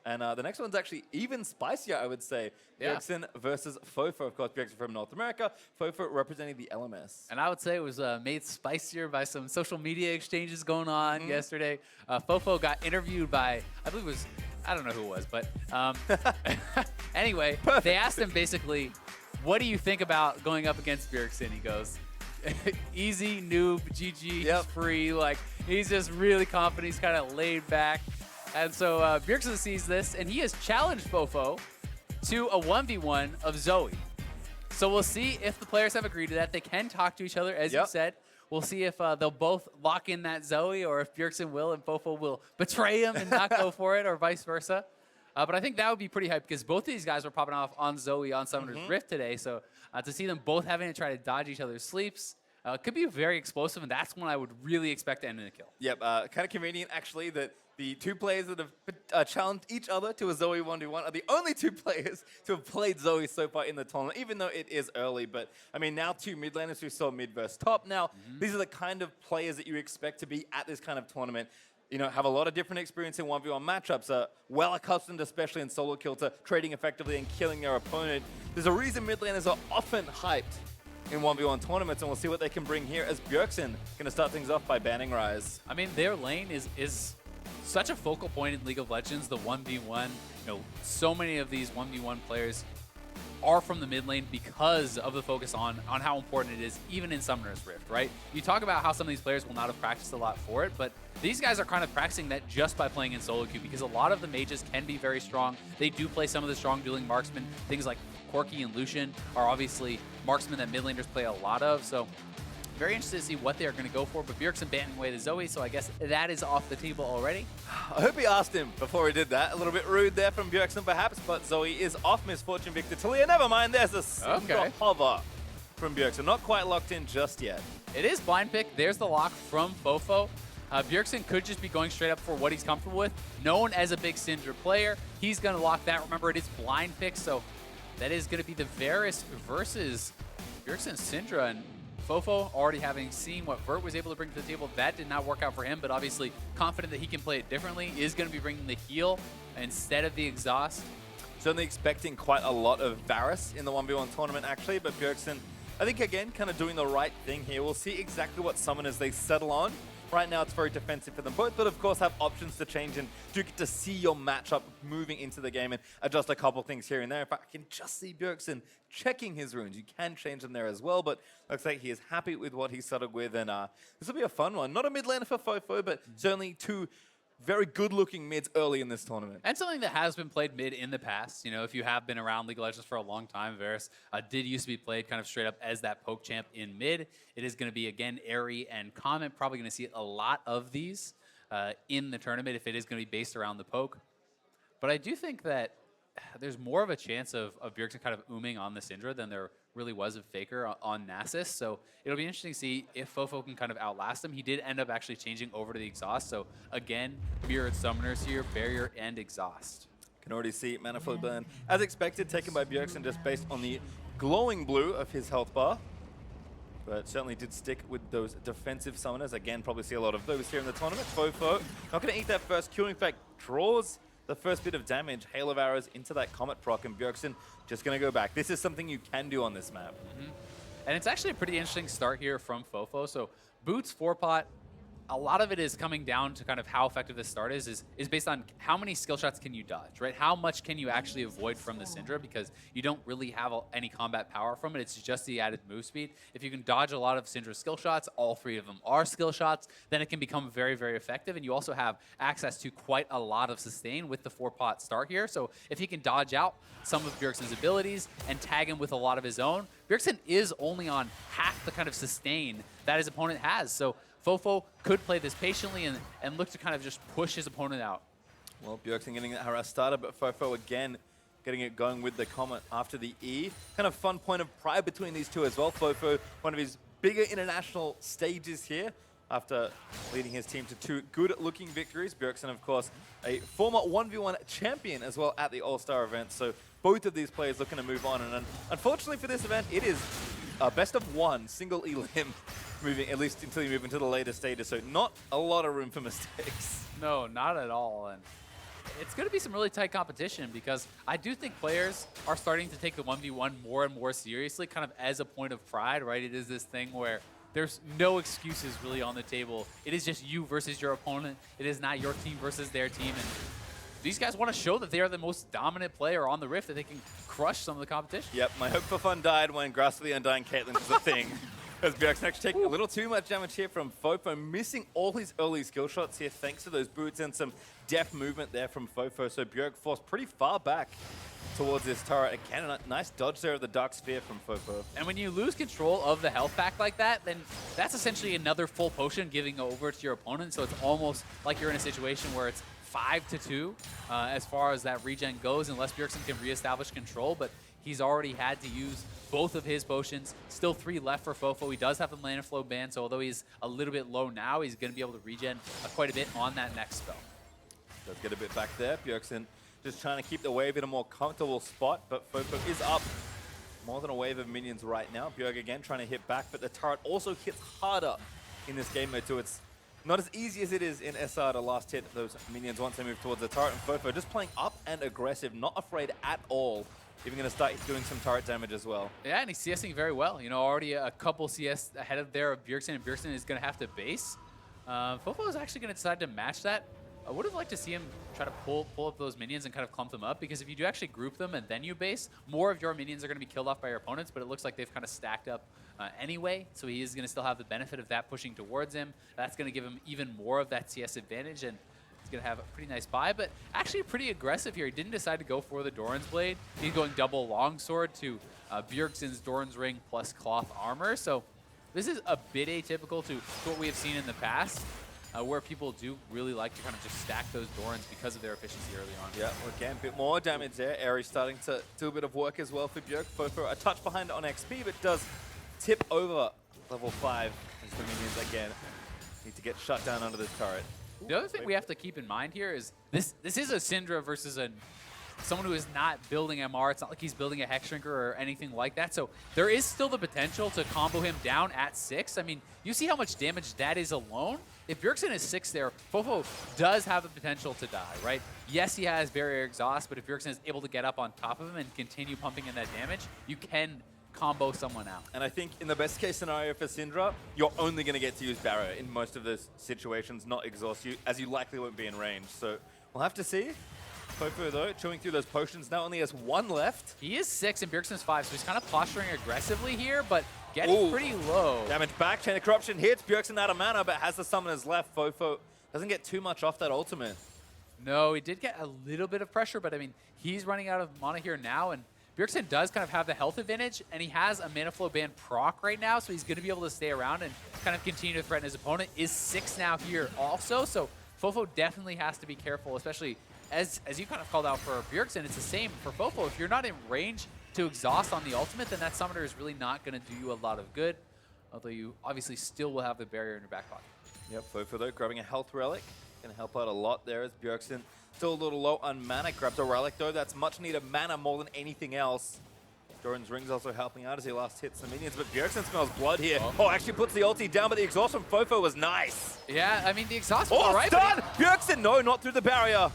And the next one's actually even spicier, I would say. Bjergsen versus FoFo. Of course, Bjergsen from North America, FoFo representing the LMS. And I would say it was made spicier by some social media exchanges going on yesterday. FoFo got interviewed by, I believe it was, I don't know who it was, but anyway, they asked him basically, what do you think about going up against Bjergsen? He goes, easy, noob, GG, free. Like, he's just really confident. He's kind of laid back. And so Bjergsen sees this, and he has challenged FoFo to a 1v1 of Zoe. So we'll see if the players have agreed to that. They can talk to each other, as you said. We'll see if they'll both lock in that Zoe, or if Bjergsen will and FoFo will betray him and not go for it, or vice versa. But I think that would be pretty hype, because both of these guys were popping off on Zoe on Summoner's Rift today. So to see them both having to try to dodge each other's sleeps could be very explosive, and that's when I would really expect to end in a kill. Yep, kind of convenient, actually, that the two players that have challenged each other to a Zoe 1v1 are the only two players to have played Zoe so far in the tournament, even though it is early. But, I mean, now two mid laners, we saw mid versus top. Now, these are the kind of players that you expect to be at this kind of tournament. You know, have a lot of different experience in 1v1 matchups, are well accustomed, especially in solo kill, to trading effectively and killing their opponent. There's a reason mid laners are often hyped in 1v1 tournaments, and we'll see what they can bring here as Bjergsen going to start things off by banning Ryze. I mean, their lane is such a focal point in League of Legends, the 1v1. You know, so many of these 1v1 players are from the mid lane because of the focus on how important it is, even in Summoner's Rift, right? You talk about how some of these players will not have practiced a lot for it, but these guys are kind of practicing that just by playing in solo queue, because a lot of the mages can be very strong. They do play some of the strong dueling marksmen. Things like Corki and Lucian are obviously marksmen that mid laners play a lot of, so very interested to see what they're going to go for, but Bjergsen banning away to Zoe, so I guess that is off the table already. I hope he asked him before he did that. A little bit rude there from Bjergsen perhaps, but Zoe is off. Misfortune Victor Talia. Never mind, there's a single hover from Bjergsen. Not quite locked in just yet. It is blind pick. There's the lock from FoFo. Bjergsen could just be going straight up for what he's comfortable with. Known as a big Syndra player, he's going to lock that. Remember, it is blind pick, so that is going to be the Varus versus Bjergsen Syndra, and FoFo, already having seen what Vert was able to bring to the table, that did not work out for him, but obviously confident that he can play it differently, is going to be bringing the heal instead of the exhaust. Certainly expecting quite a lot of Varus in the 1v1 tournament, actually, but Bjergsen, I think, again, kind of doing the right thing here. We'll see exactly what summoners they settle on. Right now, it's very defensive for them both, but of course have options to change and do get to see your matchup moving into the game and adjust a couple things here and there. If I can just see Bjergsen checking his runes, you can change them there as well, but looks like he is happy with what he settled with, and this will be a fun one. Not a mid laner for FoFo, but certainly two very good-looking mids early in this tournament. And something that has been played mid in the past. You know, if you have been around League of Legends for a long time, Varus did used to be played kind of straight up as that poke champ in mid. It is going to be, again, Airy and Comet. Probably going to see a lot of these in the tournament if it is going to be based around the poke. But I do think that there's more of a chance of Bjergsen kind of ooming on the Syndra than there really was of FLICKR on Nasus. So it'll be interesting to see if FoFo can kind of outlast him. He did end up actually changing over to the exhaust. So again, mirrored summoners here, barrier and exhaust. Can already see Manifold Burn, as expected, taken by Bjergsen just based on the glowing blue of his health bar. But certainly did stick with those defensive summoners. Again, probably see a lot of those here in the tournament. FoFo not going to eat that first Q. In fact, draws the first bit of damage, Hail of Arrows into that Comet proc, and Bjergsen just going to go back. This is something you can do on this map. And it's actually a pretty interesting start here from FoFo. So Boots 4-pot, a lot of it is coming down to kind of how effective this start is based on how many skill shots can you dodge, right? How much can you actually avoid from the Syndra, because you don't really have any combat power from it. It's just the added move speed. If you can dodge a lot of Syndra's skill shots, all three of them are skill shots, then it can become very, very effective. And you also have access to quite a lot of sustain with the 4-pot start here. So if he can dodge out some of Bjergsen's abilities and tag him with a lot of his own, Bjergsen is only on half the kind of sustain that his opponent has. So FoFo could play this patiently and look to kind of just push his opponent out. Well, Bjergsen getting that harass started, but FoFo again getting it going with the Comet after the E. Kind of fun point of pride between these two as well. FoFo, one of his bigger international stages here after leading his team to two good-looking victories. Bjergsen, of course, a former 1v1 champion as well at the All-Star event. So both of these players looking to move on. And unfortunately for this event, it is best of one, single elim, moving at least until you move into the later stages. So not a lot of room for mistakes. No, not at all. And it's going to be some really tight competition because I do think players are starting to take the 1v1 more and more seriously, kind of as a point of pride, right? It is this thing where there's no excuses really on the table. It is just you versus your opponent. It is not your team versus their team. And these guys want to show that they are the most dominant player on the Rift, that they can crush some of the competition. Yep, my hope for fun died when Grass for the Undying Caitlyn was a thing. As Bjergsen actually taking a little too much damage here from FoFo, missing all his early skill shots here thanks to those boots and some deft movement there from FoFo. So Bjerg forced pretty far back towards this turret. Again, a nice dodge there of the Dark Sphere from FoFo. And when you lose control of the health pack like that, then that's essentially another full potion giving over to your opponent. So it's almost like you're in a situation where it's 5-2 as far as that regen goes, unless Bjergsen can reestablish control. But he's already had to use both of his potions. Still 3 left for FoFo. He does have the mana flow ban, so although he's a little bit low now, he's going to be able to regen quite a bit on that next spell. Does get a bit back there. Bjergsen just trying to keep the wave in a more comfortable spot, but FoFo is up more than a wave of minions right now. Bjerg again trying to hit back, but the turret also hits harder in this game mode too. It's not as easy as it is in SR to last hit those minions once they move towards the turret, and FoFo just playing up and aggressive, not afraid at all. Even going to start doing some turret damage as well. Yeah, and he's CSing very well. You know, already a couple CS ahead of there of Bjergsen, and Bjergsen is going to have to base. FoFo is actually going to decide to match that. I would have liked to see him try to pull up those minions and kind of clump them up, because if you do actually group them and then you base, more of your minions are going to be killed off by your opponents, but it looks like they've kind of stacked up anyway, so he is going to still have the benefit of that pushing towards him. That's going to give him even more of that CS advantage, and he's going to have a pretty nice buy, but actually pretty aggressive here. He didn't decide to go for the Doran's Blade. He's going double longsword to Bjergsen's Doran's Ring plus cloth armor, so this is a bit atypical to what we have seen in the past. Where people do really like to kind of just stack those Dorans because of their efficiency early on. Yeah, well, again, a bit more damage there. Aerie starting to do a bit of work as well for Bjerg. FoFo a touch behind on XP, but does tip over level 5 as the minions again need to get shut down under this turret. The other thing we have to keep in mind here is this is a Syndra versus someone who is not building MR. It's not like he's building a Hex Shrinker or anything like that. So there is still the potential to combo him down at 6. I mean, you see how much damage that is alone? If Bjergsen is 6 there, FoFo does have the potential to die, right? Yes, he has barrier exhaust, but if Bjergsen is able to get up on top of him and continue pumping in that damage, you can combo someone out. And I think in the best case scenario for Syndra, you're only going to get to use barrier in most of those situations, not exhaust you, as you likely won't be in range. So we'll have to see. FoFo, though, chewing through those potions, now only has 1 left. He is 6 and Bjergsen's 5, so he's kind of posturing aggressively here, but getting pretty low. Damage back, Chain of Corruption hits, Bjergsen out of mana, but has the summoners left. FoFo doesn't get too much off that ultimate. No, he did get a little bit of pressure, but I mean, he's running out of mana here now, and Bjergsen does kind of have the health advantage, and he has a mana flow ban proc right now, so he's going to be able to stay around and kind of continue to threaten his opponent. Is 6 now here also, so FoFo definitely has to be careful, especially as you kind of called out for Bjergsen. It's the same for FoFo. If you're not in range to exhaust on the ultimate, then that summoner is really not going to do you a lot of good, although you obviously still will have the barrier in your back pocket. Yep, FoFo though, grabbing a health relic. Going to help out a lot there as Bjergsen still a little low on mana. Grabs a relic though, that's much needed mana more than anything else. Doran's Ring's also helping out as he last hits the minions, but Bjergsen smells blood here. Oh, actually puts the ulti down, but the exhaust from FoFo was nice. Yeah, I mean, the exhaust was alright. Stun! Bjergsen, no, not through the barrier.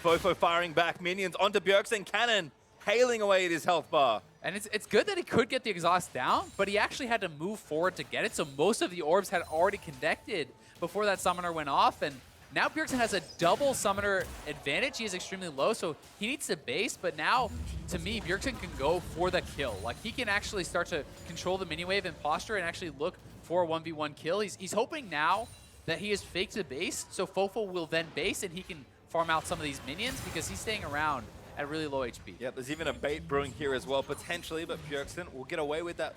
FoFo firing back minions onto Bjergsen. Cannon hailing away at his health bar. And it's good that he could get the exhaust down, but he actually had to move forward to get it, so most of the orbs had already connected before that summoner went off, and now Bjergsen has a double summoner advantage. He is extremely low, so he needs to base, but now, to me, Bjergsen can go for the kill. Like, he can actually start to control the mini wave and posture and actually look for a 1v1 kill. He's hoping now that he is faked to base, so FoFo will then base and he can farm out some of these minions because he's staying around at really low HP. Yep, there's even a bait brewing here as well, potentially, but Bjergsen will get away with that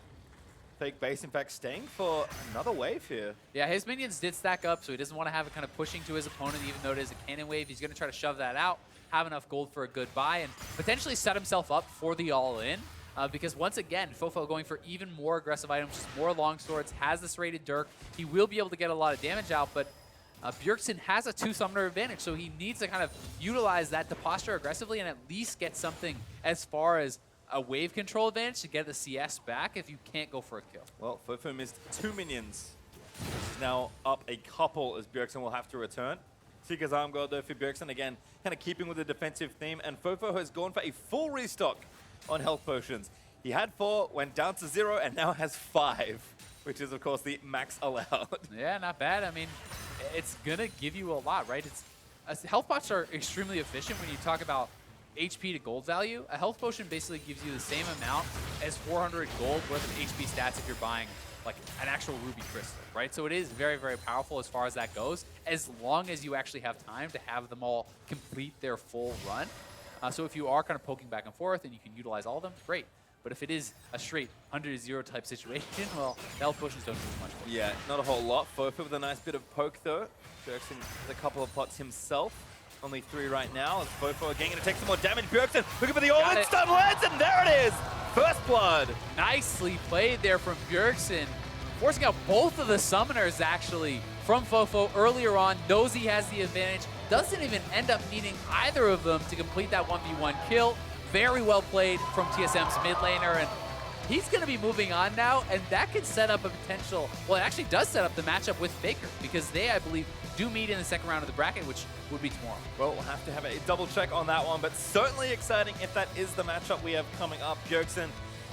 fake base. In fact, staying for another wave here. Yeah, his minions did stack up, so he doesn't want to have it kind of pushing to his opponent, even though it is a cannon wave. He's going to try to shove that out, have enough gold for a good buy, and potentially set himself up for the all-in. Because once again, FoFo going for even more aggressive items, just more long swords, has this rated Dirk. He will be able to get a lot of damage out, but Bjergsen has a 2-summoner advantage, so he needs to kind of utilize that to posture aggressively and at least get something as far as a wave control advantage to get the CS back if you can't go for a kill. Well, FoFo missed 2 minions. He's now up a couple as Bjergsen will have to return. Seeker's Arm Guard though for Bjergsen, again, kind of keeping with the defensive theme, and FoFo has gone for a full restock on health potions. He had 4, went down to 0, and now has 5, which is, of course, the max allowed. Yeah, not bad. I mean, it's going to give you a lot, right? Health pots are extremely efficient when you talk about HP to gold value. A health potion basically gives you the same amount as 400 gold worth of HP stats if you're buying like an actual ruby crystal, right? So it is very, very powerful as far as that goes, as long as you actually have time to have them all complete their full run. So if you are kind of poking back and forth and you can utilize all of them, great. But if it is a straight 100-0 type situation, well, the health potions don't do much for you. Yeah, not a whole lot. FoFo with a nice bit of poke, though. Bjergsen with a couple of pots himself. Only 3 right now. As FoFo again going to take some more damage. Bjergsen looking for the all-in stun lands, and there it is! First blood! Nicely played there from Bjergsen, forcing out both of the summoners, actually, from FoFo earlier on. Knows he has the advantage. Doesn't even end up needing either of them to complete that 1v1 kill. Very well played from TSM's mid laner, and he's going to be moving on now, and that could set up a potential, well, it actually does set up the matchup with FLICKR, because they, I believe, do meet in the second round of the bracket, which would be tomorrow. Well, we'll have to have a double check on that one, but certainly exciting if that is the matchup we have coming up. Bjergsen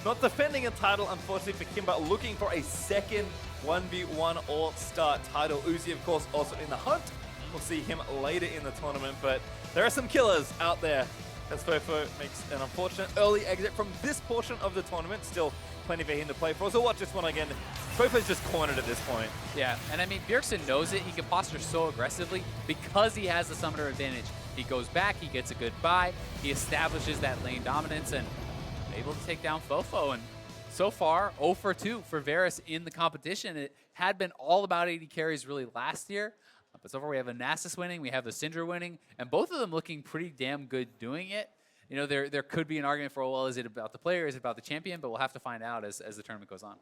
not defending a title, unfortunately for him, but looking for a second 1v1 All-Star title. Uzi, of course, also in the hunt. We'll see him later in the tournament, but there are some killers out there as FoFo makes an unfortunate early exit from this portion of the tournament. Still plenty for him to play for. So watch this one again. FoFo's just cornered at this point. Yeah, and I mean, Bjergsen knows it. He can posture so aggressively because he has the summoner advantage. He goes back, he gets a good buy, he establishes that lane dominance, and able to take down FoFo. And so far, 0 for 2 for Varus in the competition. It had been all about 80 carries really last year. But so far, we have a Nasus winning, we have the Syndra winning, and both of them looking pretty damn good doing it. You know, there could be an argument for, well, is it about the player, is it about the champion? But we'll have to find out as the tournament goes on.